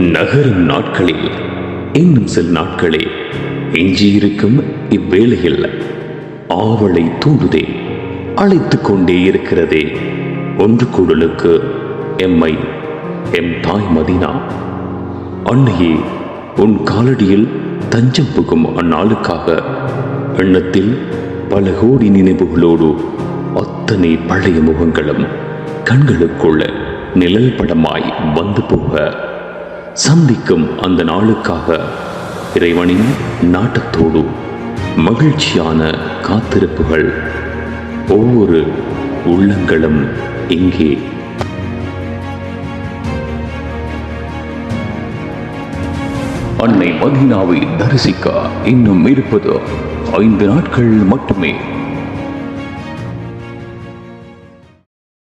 நகரும் நாட்களில் இன்னும் சில நாட்களே எஞ்சியிருக்கும் இவ்வேளையில் ஆவலை தூண்டுதே, அழைத்துக் கொண்டே இருக்கிறதே ஒன்று கூடலுக்கு எம்மை, எம் தாய் மதீனா. அன்னையே, உன் காலடியில் தஞ்சம் புகும் அந்நாளுக்காக எண்ணத்தில் பல கோடி நினைவுகளோடு அத்தனை பழைய முகங்களும் கண்களுக்குள்ள நிழல் படமாய் வந்து போக சந்திக்கும் அந்த நாளுக்காக இறைவனின் நாட்டத்தோடு மகிழ்ச்சியான காத்திருப்புகள். ஒவ்வொரு உள்ளங்களும் இங்கே அன்னை மதீனாவை தரிசிக்க இன்னும் இருப்பது 5 நாட்கள் மட்டுமே.